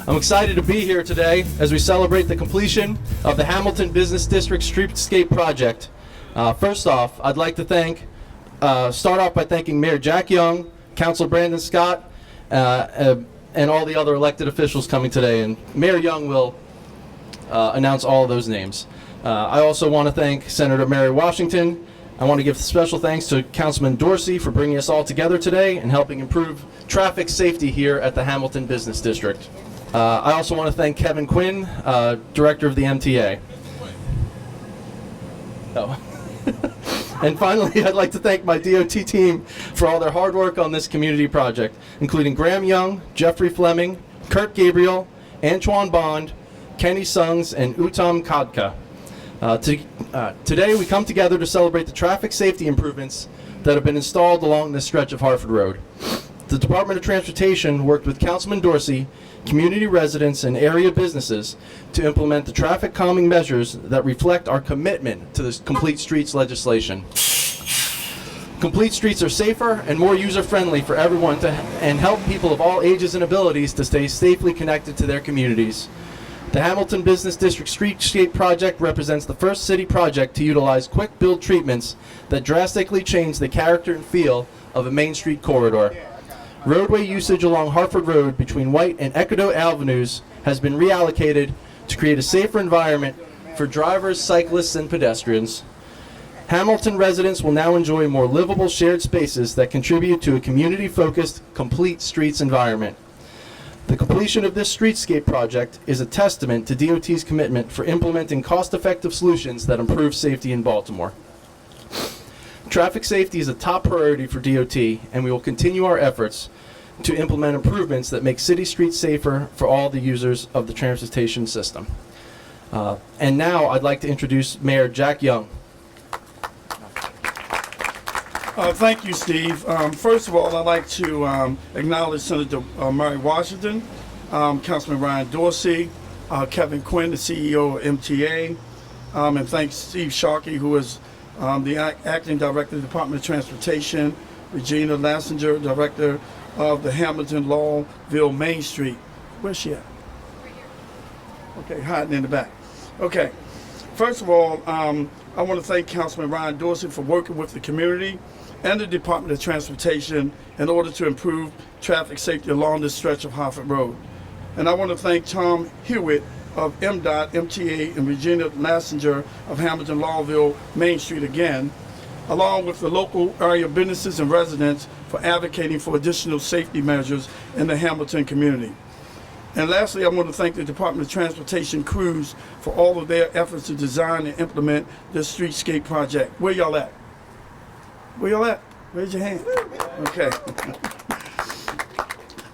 I'm excited to be here today as we celebrate the completion of the Hamilton Business District Streetscape project. First off, I'd like to start off by thanking Mayor Jack Young, Councilor Brandon Scott, and all the other elected officials coming today. And Mayor Young will announce all of those names. I also want to thank Senator Mary Washington. I want to give special thanks to Councilman Dorsey for bringing us all together today and helping improve traffic safety here at the Hamilton Business District. I also want to thank Kevin Quinn, Director of the MTA. Oh. And finally, I'd like to thank my DOT team for all their hard work on this community project, including Graham Young, Jeffrey Fleming, Kurt Gabriel, Antoine Bond, Kenny Sungs, and Uttam Kadka. Today, we come together to celebrate the traffic safety improvements that have been installed along this stretch of Harford Road. The Department of Transportation worked with Councilman Dorsey, community residents, and area businesses to implement the traffic calming measures that reflect our commitment to this Complete Streets legislation. Complete Streets are safer and more user-friendly for everyone and help people of all ages and abilities to stay safely connected to their communities. The Hamilton Business District Streetscape project represents the first city project to utilize quick build treatments that drastically change the character and feel of a Main Street corridor. Roadway usage along Harford Road between White and Ecuador Avenues has been reallocated to create a safer environment for drivers, cyclists, and pedestrians. Hamilton residents will now enjoy more livable shared spaces that contribute to a community-focused, complete streets environment. The completion of this streetscape project is a testament to DOT's commitment for implementing cost-effective solutions that improve safety in Baltimore. Traffic safety is a top priority for DOT, and we will continue our efforts to implement improvements that make city streets safer for all the users of the transportation system. And now I'd like to introduce Mayor Jack Young. Thank you, Steve. First of all, I'd like to acknowledge Senator Mary Washington, Councilman Ryan Dorsey, Kevin Quinn, the CEO of MTA, and thanks Steve Sharkey, who is the Acting Director of the Department of Transportation, Regina Lassinger, Director of the Hamilton Lawville Main Street. Where's she at? Right here. Okay, hiding in the back. Okay, first of all, I want to thank Councilman Ryan Dorsey for working with the community and the Department of Transportation in order to improve traffic safety along this stretch of Harford Road. And I want to thank Tom Hewitt of MDOT, MTA, and Regina Lassinger of Hamilton Lawville Main Street again, along with the local area businesses and residents for advocating for additional safety measures in the Hamilton community. And lastly, I want to thank the Department of Transportation crews for all of their efforts to design and implement this streetscape project. Where y'all at? Where y'all at? Raise your hand. Okay.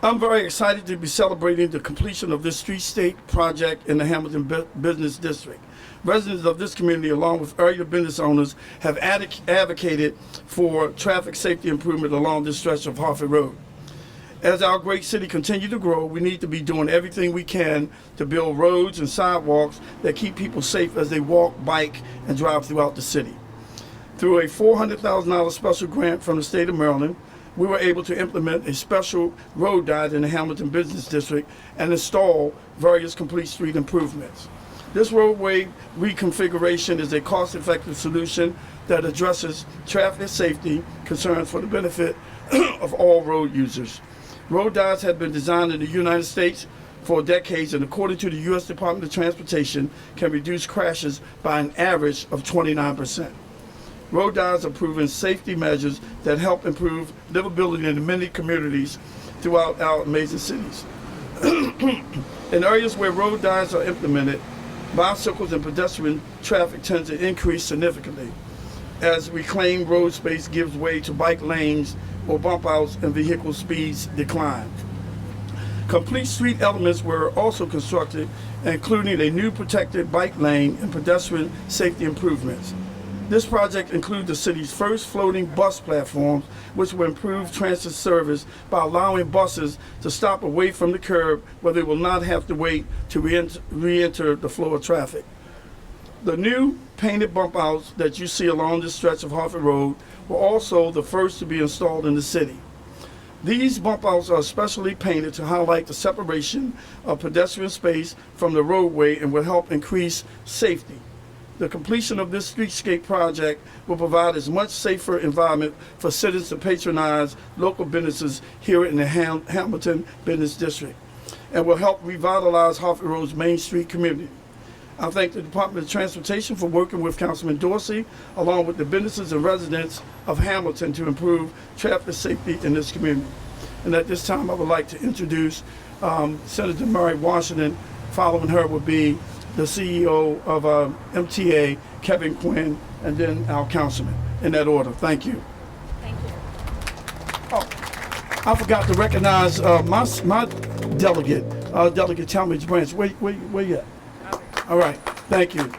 I'm very excited to be celebrating the completion of this streetscape project in the Hamilton Business District. Residents of this community, along with area business owners, have advocated for traffic safety improvement along this stretch of Harford Road. As our great city continues to grow, we need to be doing everything we can to build roads and sidewalks that keep people safe as they walk, bike, and drive throughout the city. Through a $400,000 special grant from the state of Maryland, we were able to implement a special road diet in the Hamilton Business District and install various complete street improvements. This roadway reconfiguration is a cost-effective solution that addresses traffic safety concerns for the benefit of all road users. Road diets have been designed in the United States for decades and, according to the U.S. Department of Transportation, can reduce crashes by an average of 29%. Road diets are proven safety measures that help improve livability in many communities throughout our amazing cities. In areas where road diets are implemented, bicycles and pedestrian traffic tends to increase significantly as reclaimed road space gives way to bike lanes or bump outs and vehicle speeds decline. Complete street elements were also constructed, including a new protected bike lane and pedestrian safety improvements. This project includes the city's first floating bus platforms, which will improve transit service by allowing buses to stop away from the curb where they will not have to wait to re-enter the flow of traffic. The new painted bump outs that you see along this stretch of Harford Road were also the first to be installed in the city. These bump outs are specially painted to highlight the separation of pedestrian space from the roadway and will help increase safety. The completion of this streetscape project will provide as much safer environment for citizens to patronize local businesses here in the Hamilton Business District and will help revitalize Harford Road's Main Street community. I thank the Department of Transportation for working with Councilman Dorsey along with the businesses and residents of Hamilton to improve traffic safety in this community. And at this time, I would like to introduce Senator Mary Washington. Following her would be the CEO of MTA, Kevin Quinn, and then our councilman, in that order. Thank you. Thank you. Oh, I forgot to recognize my delegate, Delegate Talmadge Branch. Where you at? All right, thank you.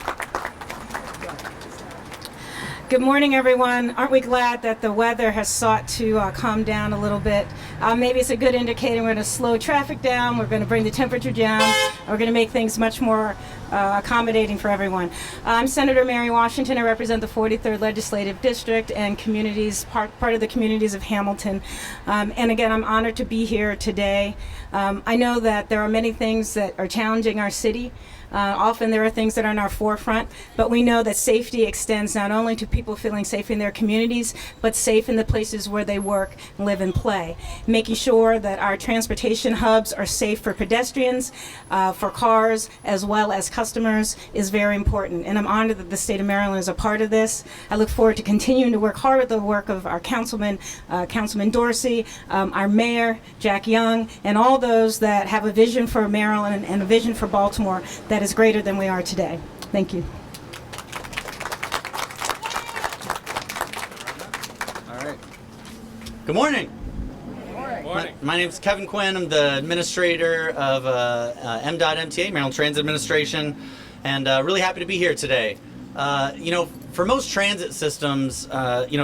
Good morning, everyone. Aren't we glad that the weather has sought to calm down a little bit? Maybe it's a good indicator. We're going to slow traffic down. We're going to bring the temperature down. We're going to make things much more accommodating for everyone. I'm Senator Mary Washington. I represent the 43rd Legislative District and communities, part of the communities of Hamilton. And again, I'm honored to be here today. I know that there are many things that are challenging our city. Often there are things that are in our forefront, but we know that safety extends not only to people feeling safe in their communities, but safe in the places where they work, live, and play. Making sure that our transportation hubs are safe for pedestrians, for cars, as well as customers is very important. And I'm honored that the state of Maryland is a part of this. I look forward to continuing to work hard with the work of our councilman, Councilman Dorsey, our mayor, Jack Young, and all those that have a vision for Maryland and a vision for Baltimore that is greater than we are today. Thank you. All right. Good morning. My name is Kevin Quinn. I'm the administrator of MDOT-MTA, Maryland Transit Administration, and really happy to be here today. For most transit systems,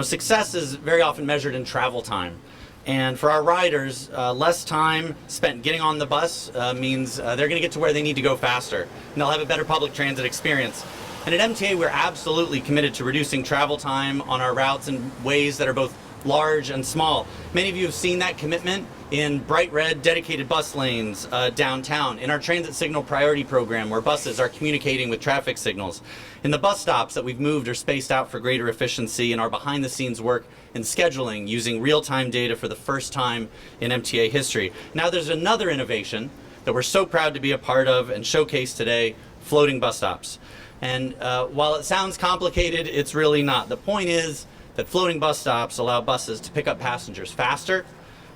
success is very often measured in travel time. And for our riders, less time spent getting on the bus means they're going to get to where they need to go faster, and they'll have a better public transit experience. And at MTA, we're absolutely committed to reducing travel time on our routes in ways that are both large and small. Many of you have seen that commitment in bright red dedicated bus lanes downtown, in our transit signal priority program where buses are communicating with traffic signals, in the bus stops that we've moved or spaced out for greater efficiency, in our behind the scenes work in scheduling using real-time data for the first time in MTA history. Now there's another innovation that we're so proud to be a part of and showcase today, floating bus stops. And while it sounds complicated, it's really not. The point is that floating bus stops allow buses to pick up passengers faster,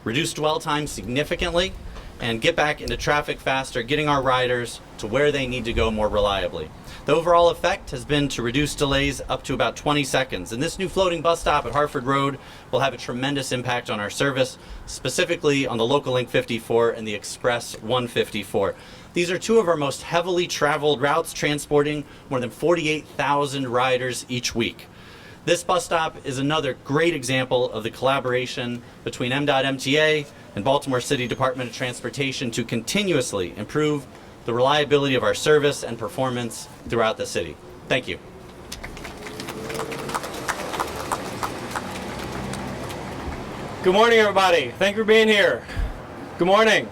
reduce dwell time significantly, and get back into traffic faster, getting our riders to where they need to go more reliably. The overall effect has been to reduce delays up to about 20 seconds, and this new floating bus stop at Harford Road will have a tremendous impact on our service, specifically on the Local Link 54 and the Express 154. These are two of our most heavily traveled routes, transporting more than 48,000 riders each week. This bus stop is another great example of the collaboration between MDOT-MTA and Baltimore City Department of Transportation to continuously improve the reliability of our service and performance throughout the city. Thank you. Good morning, everybody. Thank you for being here. Good morning.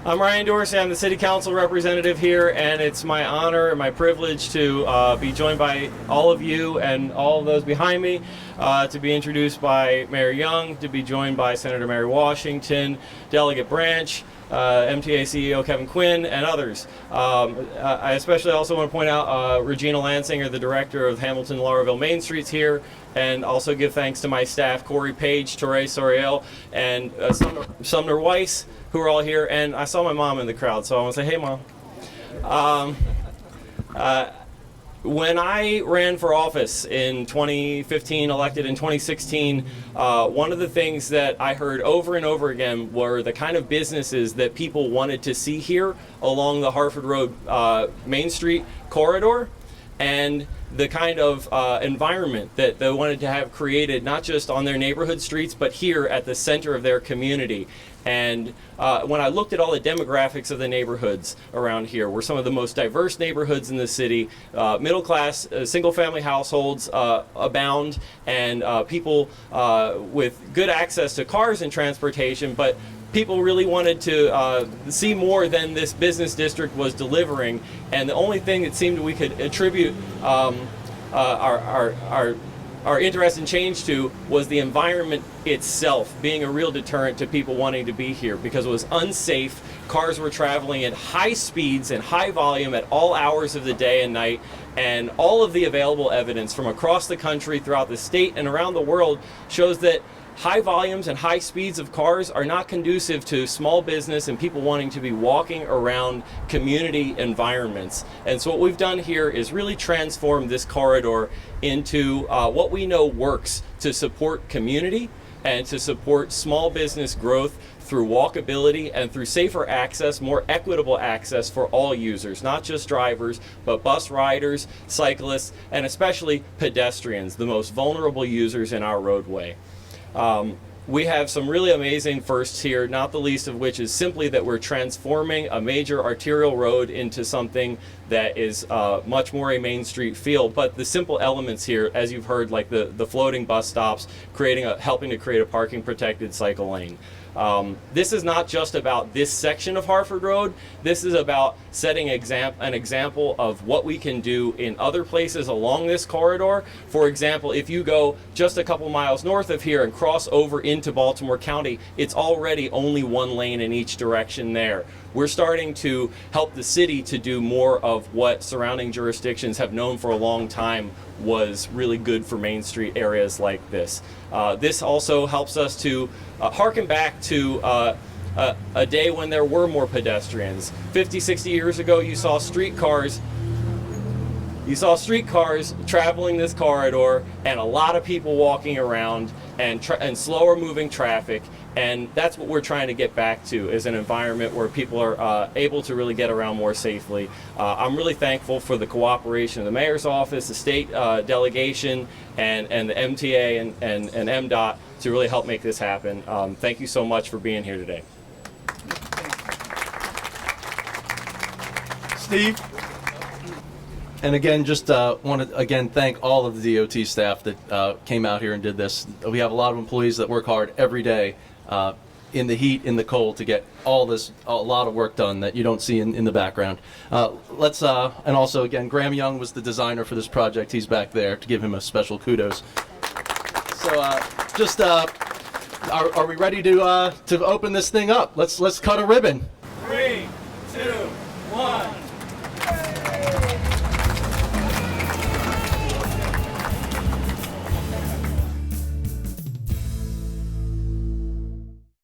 I'm Ryan Dorsey. I'm the City Council representative here, and it's my honor and my privilege to be joined by all of you and all of those behind me, to be introduced by Mayor Young, to be joined by Senator Mary Washington, Delegate Branch, MTA CEO Kevin Quinn, and others. I especially also want to point out Regina Lansinger, the director of Hamilton Laurelville Main Streets here, and also give thanks to my staff, Corey Page, Torre Soriel, and Sumner Weiss, who are all here. And I saw my mom in the crowd, so I want to say, hey, Mom. When I ran for office in 2015, elected in 2016, one of the things that I heard over and over again were the kind of businesses that people wanted to see here along the Harford Road Main Street corridor. and the kind of environment that they wanted to have created, not just on their neighborhood streets, but here at the center of their community. And when I looked at all the demographics of the neighborhoods around here, we're some of the most diverse neighborhoods in the city. Middle class, single-family households abound, and people with good access to cars and transportation, but people really wanted to see more than this business district was delivering, and the only thing that seemed we could attribute our interest and change to was the environment itself being a real deterrent to people wanting to be here, because it was unsafe. Cars were traveling at high speeds and high volume at all hours of the day and night, and all of the available evidence from across the country, throughout the state, and around the world shows that high volumes and high speeds of cars are not conducive to small business and people wanting to be walking around community environments. And so what we've done here is really transform this corridor into what we know works to support community and to support small business growth through walkability and through safer access, more equitable access for all users, not just drivers, but bus riders, cyclists, and especially pedestrians, the most vulnerable users in our roadway. We have some really amazing firsts here, not the least of which is simply that we're transforming a major arterial road into something that is much more a Main Street feel. But the simple elements here, as you've heard, like the floating bus stops, helping to create a parking protected cycle lane. This is not just about this section of Harford Road. This is about setting an example of what we can do in other places along this corridor. For example, if you go just a couple miles north of here and cross over into Baltimore County, it's already only one lane in each direction there. We're starting to help the city to do more of what surrounding jurisdictions have known for a long time was really good for Main Street areas like this. This also helps us to harken back to a day when there were more pedestrians. 50, 60 years ago, you saw streetcars traveling this corridor and a lot of people walking around and slower moving traffic. And that's what we're trying to get back to, is an environment where people are able to really get around more safely. I'm really thankful for the cooperation of the mayor's office, the state delegation, and the MTA and MDOT to really help make this happen. Thank you so much for being here today. Steve? And again, just want to thank all of the DOT staff that came out here and did this. We have a lot of employees that work hard every day in the heat, in the cold, to get a lot of work done that you don't see in the background. And also again, Graham Young was the designer for this project. He's back there to give him a special kudos. So are we ready to open this thing up? Let's cut a ribbon. 3, 2, 1.